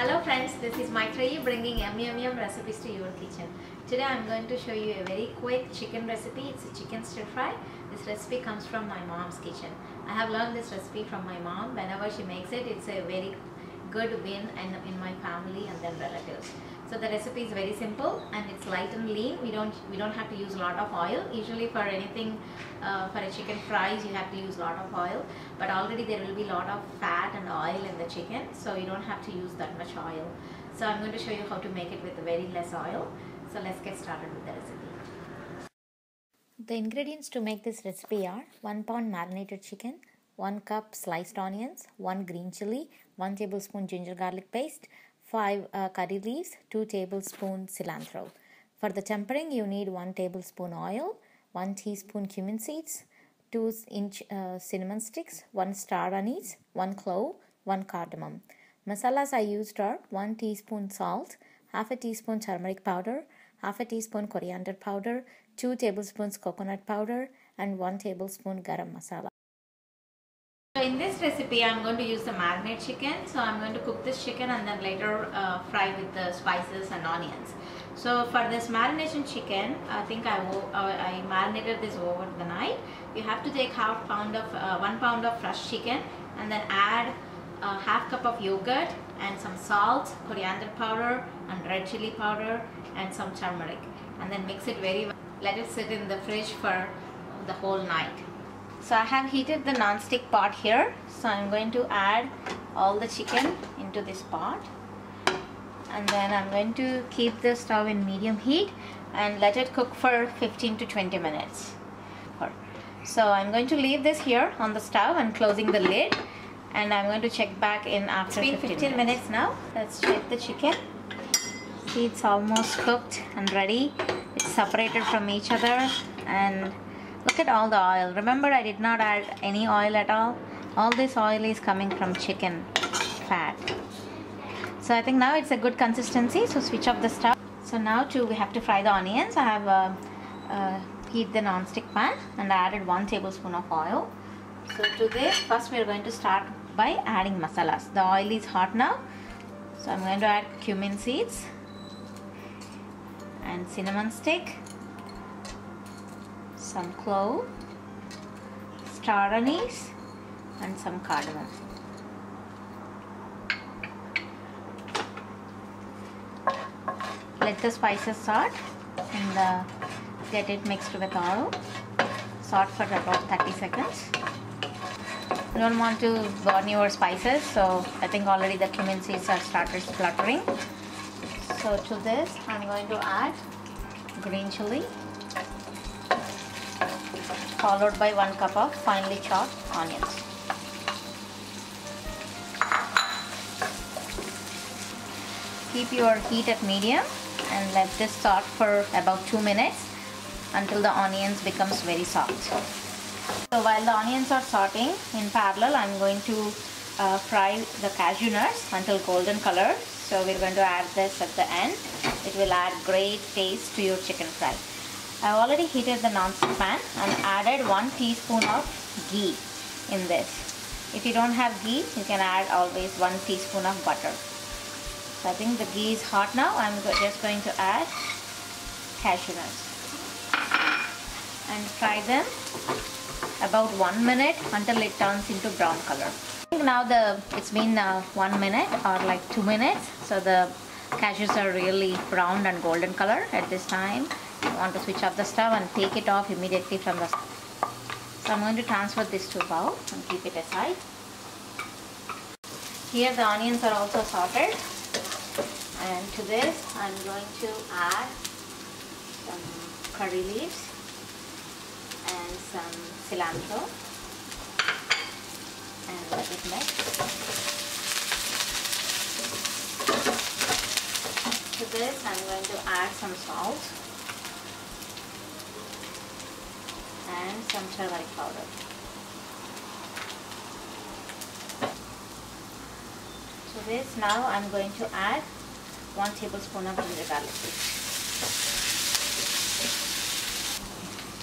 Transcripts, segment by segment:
Hello friends, this is Maitreyi bringing yum recipes to your kitchen. Today I am going to show you a very quick chicken recipe. It's a chicken stir fry. This recipe comes from my mom's kitchen. I have learned this recipe from my mom. Whenever she makes it, it's a very good win in my family and then relatives. So the recipe is very simple and it's light and lean. We don't have to use a lot of oil. Usually for anything, for a chicken fries, you have to use a lot of oil. But already there will be a lot of fat and oil in the chicken, so you don't have to use that much oil. So I'm going to show you how to make it with very less oil. So let's get started with the recipe. The ingredients to make this recipe are 1 pound marinated chicken, 1 cup sliced onions, 1 green chili, 1 tablespoon ginger garlic paste, 5 curry leaves, 2 tablespoons cilantro. For the tempering, you need 1 tablespoon oil, 1 teaspoon cumin seeds, 2-inch cinnamon sticks, 1 star anise, 1 clove, 1 cardamom. Masalas I used are 1 teaspoon salt, half a teaspoon turmeric powder, half a teaspoon coriander powder, 2 tablespoons coconut powder, and 1 tablespoon garam masala. So in this recipe, I am going to use the marinade chicken. So I am going to cook this chicken and then later fry with the spices and onions. So for this marination chicken, I think I marinated this over the night. You have to take 1 pound of fresh chicken and then add half cup of yogurt and some salt, coriander powder and red chili powder and some turmeric, and then mix it very well. Let it sit in the fridge for the whole night. So I have heated the non-stick pot here. So I'm going to add all the chicken into this pot. And then I'm going to keep the stove in medium heat and let it cook for 15 to 20 minutes. So I'm going to leave this here on the stove and closing the lid. And I'm going to check back in after 15 minutes now. Let's check the chicken. See, it's almost cooked and ready. It's separated from each other and look at all the oil. Remember, I did not add any oil at all. All this oil is coming from chicken fat. So I think now it's a good consistency. So switch off the stove. So now we have to fry the onions. I have heat the non-stick pan and I added 1 tablespoon of oil. So to this, first we are going to start by adding masalas. The oil is hot now. So I'm going to add cumin seeds and cinnamon stick, some clove, star anise and some cardamom. Let the spices salt and get it mixed with oil. Salt for about 30 seconds. You don't want to burn your spices, so I think already the cumin seeds have started spluttering. So to this I'm going to add green chili, followed by 1 cup of finely chopped onions. Keep your heat at medium and let this saute for about 2 minutes until the onions becomes very soft. So while the onions are sauteing, in parallel I'm going to fry the cashew nuts until golden color. So we're going to add this at the end. It will add great taste to your chicken fry. I've already heated the non-stick pan and added 1 teaspoon of ghee in this. If you don't have ghee, you can add always 1 teaspoon of butter. So I think the ghee is hot now. I'm just going to add cashew nuts and fry them about 1 minute until it turns into brown color. I think now it's been 1 minute or like 2 minutes. So the cashews are really brown and golden color. At this time, you want to switch off the stove and take it off immediately from the stove. So I'm going to transfer this to a bowl and keep it aside. Here the onions are also sauteed. And to this, I'm going to add some curry leaves and some cilantro and let it mix. To this, I'm going to add some salt and some turmeric powder. To this, now I'm going to add 1 tablespoon of ginger garlic paste.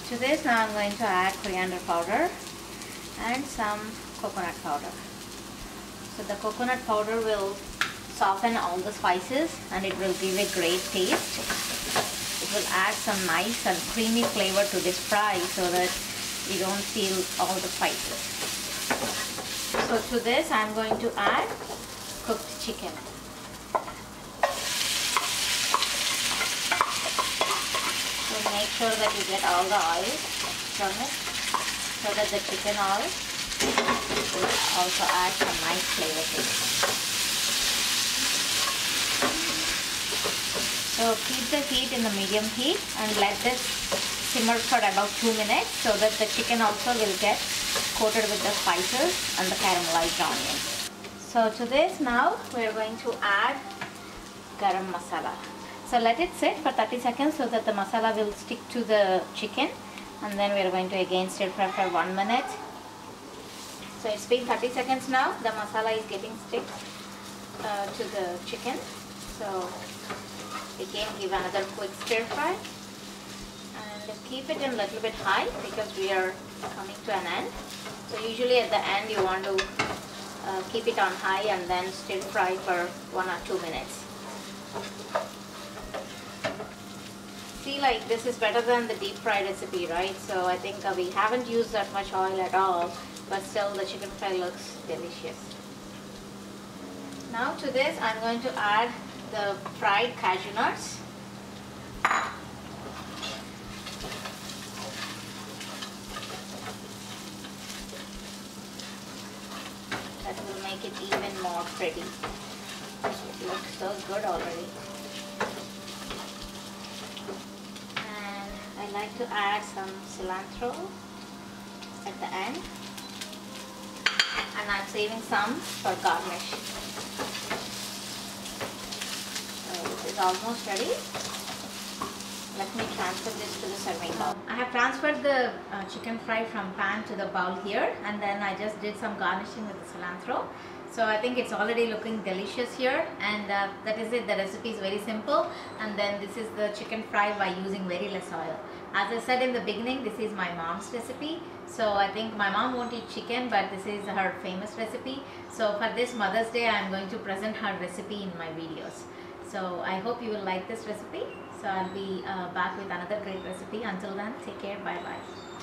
To this, now I'm going to add coriander powder and some coconut powder. So the coconut powder will soften all the spices and it will give a great taste. It will add some nice and creamy flavor to this fry so that you don't feel all the spices. So to this I'm going to add cooked chicken. So make sure that you get all the oil from it so that the chicken oil will also add some nice flavor to it. So keep the heat in the medium heat and let this simmer for about 2 minutes so that the chicken also will get coated with the spices and the caramelized onions. So to this now we are going to add garam masala. So let it sit for 30 seconds so that the masala will stick to the chicken, and then we are going to again stir fry for 1 minute. So it's been 30 seconds now. The masala is getting stick to the chicken. So again give another quick stir fry and keep it in a little bit high because we are coming to an end. So usually at the end you want to keep it on high and then stir fry for 1 or 2 minutes. See, like this is better than the deep fry recipe, right? So I think we haven't used that much oil at all, but still the chicken fry looks delicious. Now to this I'm going to add the fried cashew nuts. That will make it even more pretty. It looks so good already. And I like to add some cilantro at the end. And I'm saving some for garnish. So this is almost ready. Let me transfer this to the serving bowl. I have transferred the chicken fry from pan to the bowl here, and then I just did some garnishing with the cilantro. So I think it's already looking delicious here, and that is it. The recipe is very simple, and then this is the chicken fry by using very less oil. As I said in the beginning, this is my mom's recipe. So I think my mom won't eat chicken, but this is her famous recipe. So for this Mother's Day, I am going to present her recipe in my videos. So I hope you will like this recipe. So I'll be back with another great recipe. Until then, take care. Bye bye.